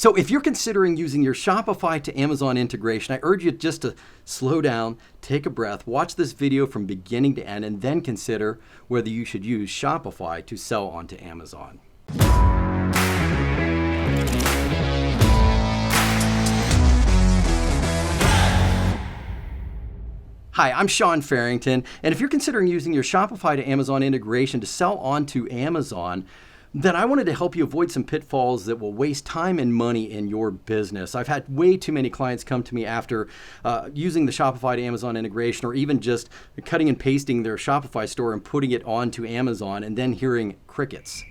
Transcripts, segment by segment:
So if you're considering using your Shopify to Amazon integration, I urge you just to slow down, take a breath, watch this video from beginning to end, and then consider whether you should use Shopify to sell onto Amazon. Hi, I'm Sean Farrington, and if you're considering using your Shopify to Amazon integration to sell onto Amazon, then I wanted to help you avoid some pitfalls that will waste time and money in your business. I've had way too many clients come to me after using the Shopify to Amazon integration, or even just cutting and pasting their Shopify store and putting it onto Amazon and then hearing crickets.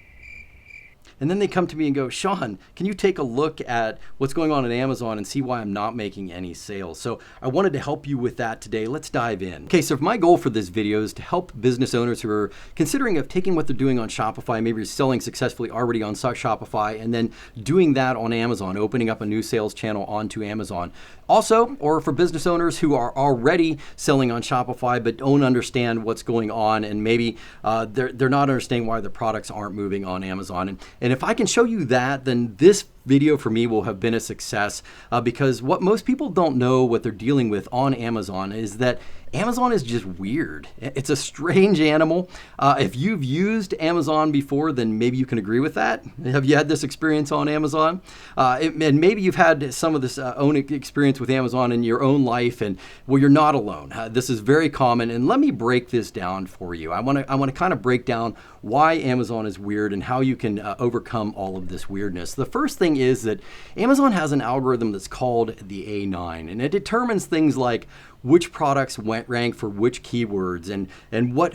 And then they come to me and go, Sean, can you take a look at what's going on at Amazon and see why I'm not making any sales? So I wanted to help you with that today. Let's dive in. Okay, so my goal for this video is to help business owners who are considering of taking what they're doing on Shopify, maybe selling successfully already on Shopify, and then doing that on Amazon, opening up a new sales channel onto Amazon. Also, or for business owners who are already selling on Shopify but don't understand what's going on, and maybe they're not understanding why their products aren't moving on Amazon. And if I can show you that, then this video for me will have been a success because what most people don't know what they're dealing with on Amazon is that Amazon is just weird. It's a strange animal. If you've used Amazon before, then maybe you can agree with that. Have you had this experience on Amazon? And maybe you've had some of this own experience with Amazon in your own life, and well, you're not alone. This is very common, and let me break this down for you. I want to kind of break down why Amazon is weird and how you can overcome all of this weirdness. The first thing is that Amazon has an algorithm that's called the A9, and it determines things like which products rank for which keywords and what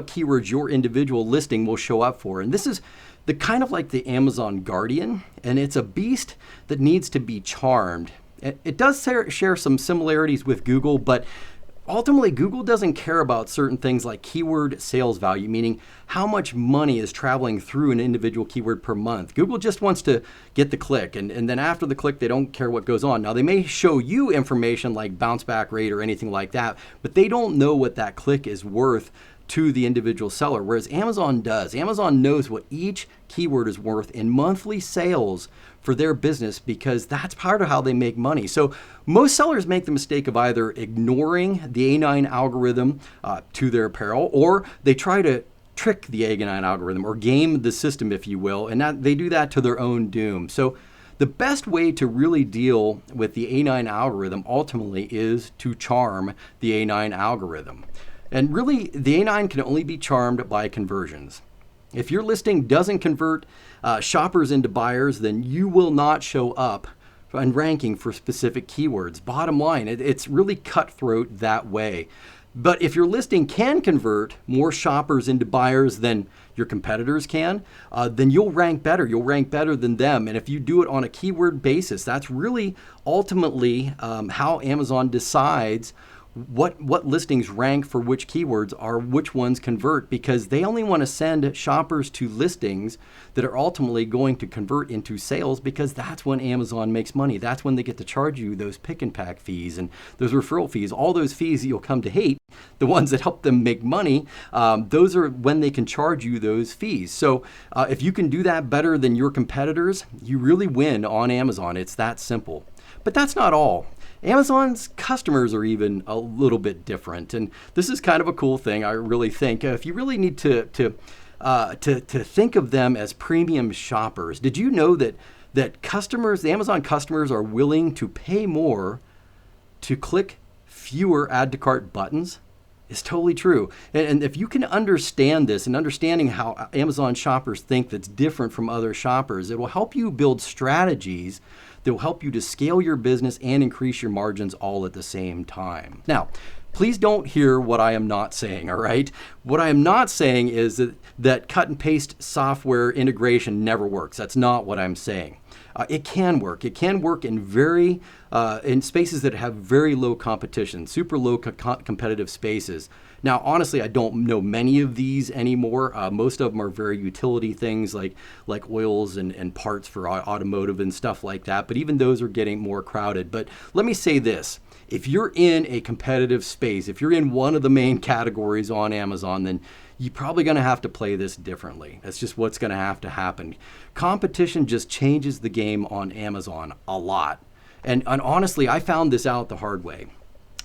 keywords your individual listing will show up for. And this is the kind of like the Amazon Guardian, and it's a beast that needs to be charmed. It does share some similarities with Google, but ultimately, Google doesn't care about certain things like keyword sales value, meaning how much money is traveling through an individual keyword per month. Google just wants to get the click, and then after the click, they don't care what goes on. Now, they may show you information like bounce back rate or anything like that, but they don't know what that click is worth to the individual seller, whereas Amazon does. Amazon knows what each keyword is worth in monthly sales for their business because that's part of how they make money. So most sellers make the mistake of either ignoring the A9 algorithm to their peril, or they try to trick the A9 algorithm or game the system, if you will, and they do that to their own doom. So the best way to really deal with the A9 algorithm ultimately is to charm the A9 algorithm. And really, the A9 can only be charmed by conversions. If your listing doesn't convert shoppers into buyers, then you will not show up in ranking for specific keywords. Bottom line, it's really cutthroat that way. But if your listing can convert more shoppers into buyers than your competitors can, then you'll rank better. You'll rank better than them. And if you do it on a keyword basis, that's really ultimately how Amazon decides what listings rank for which keywords or which ones convert, because they only want to send shoppers to listings that are ultimately going to convert into sales, because that's when Amazon makes money. That's when they get to charge you those pick and pack fees and those referral fees, all those fees that you'll come to hate, the ones that help them make money. Those are when they can charge you those fees. So if you can do that better than your competitors, you really win on Amazon. It's that simple. But that's not all. Amazon's customers are even a little bit different, and this is kind of a cool thing. I really think if you really need to think of them as premium shoppers. Did you know that customers, the Amazon customers, are willing to pay more to click fewer add to cart buttons? It's totally true. And if you can understand this and understanding how Amazon shoppers think that's different from other shoppers, it will help you build strategies that will help you to scale your business and increase your margins all at the same time. Now, please don't hear what I am not saying, all right? What I am not saying is that cut and paste software integration never works. That's not what I'm saying. It can work. It can work in in spaces that have very low competition, super low competitive spaces. Now, honestly, I don't know many of these anymore. Most of them are very utility things like oils and parts for automotive and stuff like that. But even those are getting more crowded. But let me say this. If you're in a competitive space, if you're in one of the main categories on Amazon, then you're probably going to have to play this differently. That's just what's going to have to happen. Competition just changes the game on Amazon a lot. And honestly, I found this out the hard way.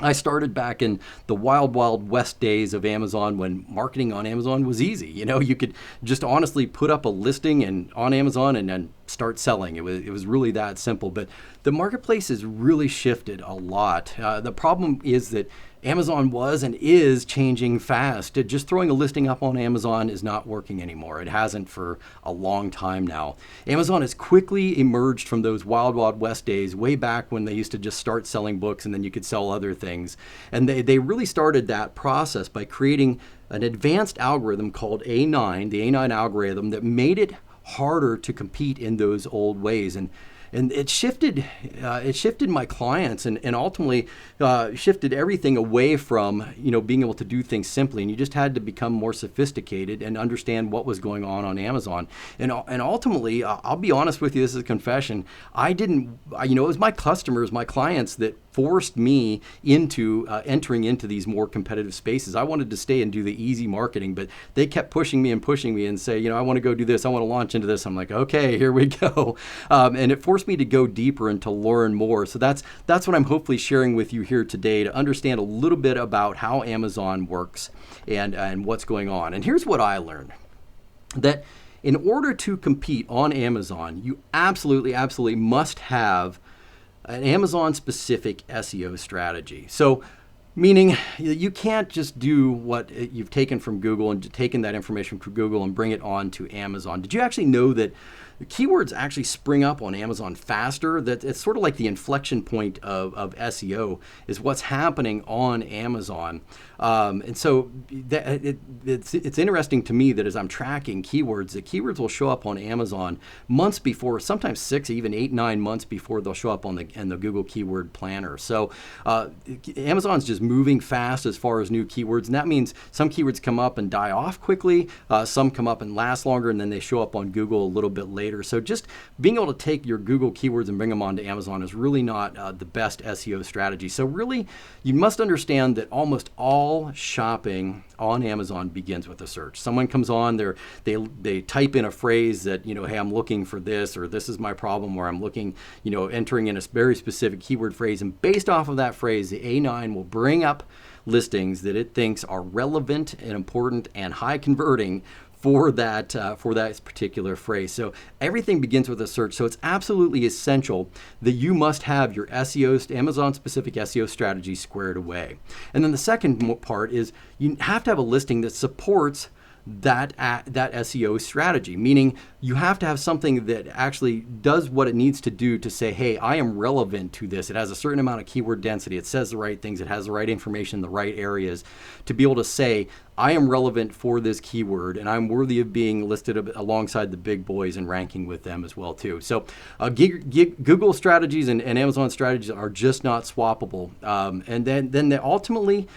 I started back in the wild, wild west days of Amazon when marketing on Amazon was easy. You could just honestly put up a listing on Amazon and then start selling. It was really that simple. But the marketplace has really shifted a lot. The problem is that Amazon was and is changing fast. Just throwing a listing up on Amazon is not working anymore. It hasn't for a long time now. Amazon has quickly emerged from those wild, wild west days way back when they used to just start selling books and then you could sell other things. And they really started that process by creating an advanced algorithm called A9, the A9 algorithm, that made it harder to compete in those old ways. And it shifted my clients and ultimately shifted everything away from being able to do things simply, and you just had to become more sophisticated and understand what was going on Amazon. And ultimately, I'll be honest with you, this is a confession. It was my customers, my clients that forced me into entering into these more competitive spaces. I wanted to stay and do the easy marketing, but they kept pushing me and say, I want to go do this. I want to launch into this. I'm like, okay, here we go. And it forced me to go deeper and to learn more. So that's what I'm hopefully sharing with you here today, to understand a little bit about how Amazon works and what's going on. And here's what I learned: that in order to compete on Amazon, you absolutely must have an Amazon-specific SEO strategy. So, meaning you can't just do what you've taken from Google and taken that information from Google and bring it on to Amazon. Did you actually know that the keywords actually spring up on Amazon faster? That it's sort of like the inflection point of SEO is what's happening on Amazon. And so it's interesting to me that as I'm tracking keywords, the keywords will show up on Amazon months before, sometimes 6, even 8, 9 months before they'll show up in the Google Keyword Planner. So Amazon's just moving fast as far as new keywords, and that means some keywords come up and die off quickly, some come up and last longer, and then they show up on Google a little bit later. So just being able to take your Google keywords and bring them onto Amazon is really not the best SEO strategy. So really, you must understand that almost all shopping on Amazon begins with a search. Someone comes on, they type in a phrase that, hey, I'm looking for this, or this is my problem, or I'm looking, entering in a very specific keyword phrase. And based off of that phrase, the A9 will bring up listings that it thinks are relevant and important and high converting for that particular phrase. So everything begins with a search. So it's absolutely essential that you must have your Amazon-specific SEO strategy squared away. And then the second part is you have to have a listing that supports that SEO strategy, meaning you have to have something that actually does what it needs to do to say, hey, I am relevant to this. It has a certain amount of keyword density. It says the right things. It has the right information in the right areas to be able to say, I am relevant for this keyword and I'm worthy of being listed alongside the big boys and ranking with them as well too. So Google strategies and Amazon strategies are just not swappable. And then ultimately,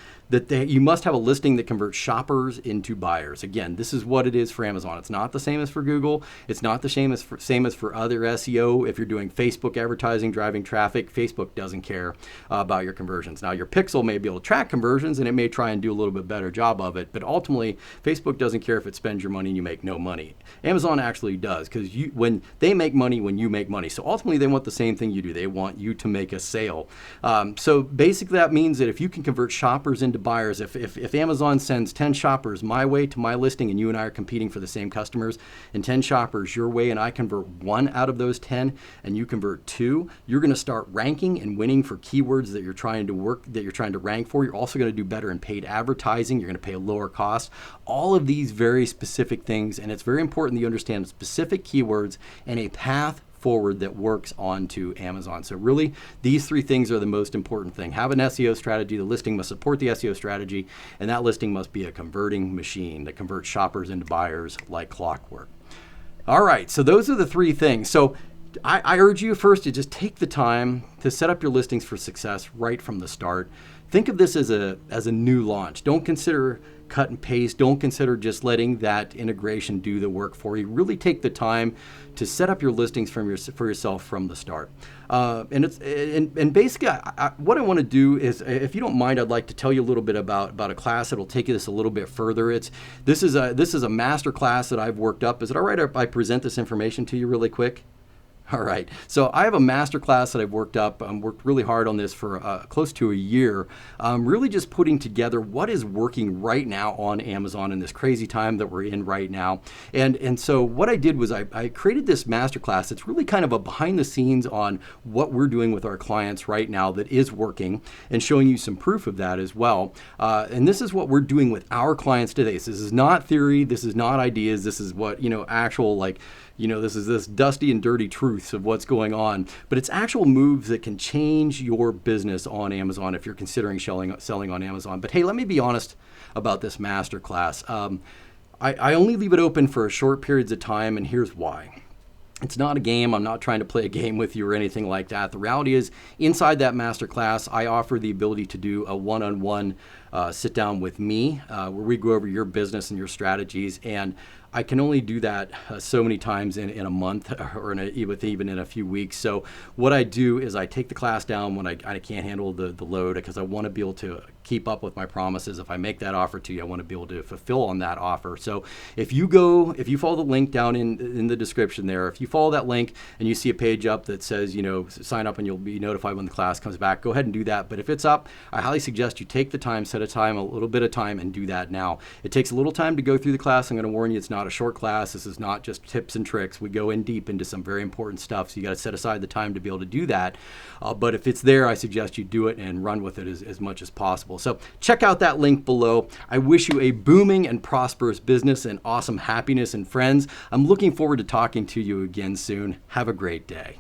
you must have a listing that converts shoppers into buyers. Again, this is what it is for Amazon. It's not the same as for Google. It's not the same as for other SEO. If you're doing Facebook advertising, driving traffic, Facebook doesn't care about your conversions. Now, your pixel may be able to track conversions and it may try and do a little bit better job of it, but ultimately, Facebook doesn't care if it spends your money and you make no money. Amazon actually does, because when they make money, when you make money. So ultimately, they want the same thing you do. They want you to make a sale. So basically, that means that if you can convert shoppers into buyers, if Amazon sends 10 shoppers my way to my listing and you and I are competing for the same customers, and 10 shoppers your way, and I convert 1 out of those 10 and you convert 2, you're going to start ranking and winning for keywords that you're trying to rank for. You're also going to do better in paid advertising. You're going to pay a lower cost. All of these very specific things, and it's very important that you understand specific keywords and a path forward that works onto Amazon. So really, these 3 things are the most important thing. Have an SEO strategy. The listing must support the SEO strategy, and that listing must be a converting machine that converts shoppers into buyers like clockwork. All right, so those are the 3 things. So I urge you first to just take the time to set up your listings for success right from the start. Think of this as a new launch. Don't consider cut and paste. Don't consider just letting that integration do the work for you. Really take the time to set up your listings for yourself from the start. And basically, what I want to do is, if you don't mind, I'd like to tell you a little bit about a class that'll take this a little bit further. This is a master class that I've worked up. Is it all right if I present this information to you really quick? All right. So I have a master class that I've worked up. Worked really hard on this for close to a year. Really just putting together what is working right now on Amazon in this crazy time that we're in right now. And so what I did was I created this master class. It's really kind of a behind the scenes on what we're doing with our clients right now that is working, and showing you some proof of that as well. And this is what we're doing with our clients today. So this is not theory. This is not ideas. This is what, actual this is this dusty and dirty truths of what's going on, but it's actual moves that can change your business on Amazon if you're considering selling on Amazon. But hey, let me be honest about this masterclass. I only leave it open for short periods of time, and here's why. It's not a game. I'm not trying to play a game with you or anything like that. The reality is, inside that masterclass, I offer the ability to do a one-on-one sit down with me where we go over your business and your strategies. And I can only do that so many times in a month, or even in a few weeks. So what I do is I take the class down when I can't handle the load, because I want to be able to keep up with my promises. If I make that offer to you, I want to be able to fulfill on that offer. So if you follow the link down in the description there, if you follow that link and you see a page up that says, sign up and you'll be notified when the class comes back, go ahead and do that. But if it's up, I highly suggest you take the time, set a little bit of time, and do that now. It takes a little time to go through the class. I'm going to warn you, it's not a short class. This is not just tips and tricks. We go in deep into some very important stuff. So you got to set aside the time to be able to do that. But if it's there, I suggest you do it and run with it as much as possible. So check out that link below. I wish you a booming and prosperous business and awesome happiness and friends. I'm looking forward to talking to you again soon. Have a great day.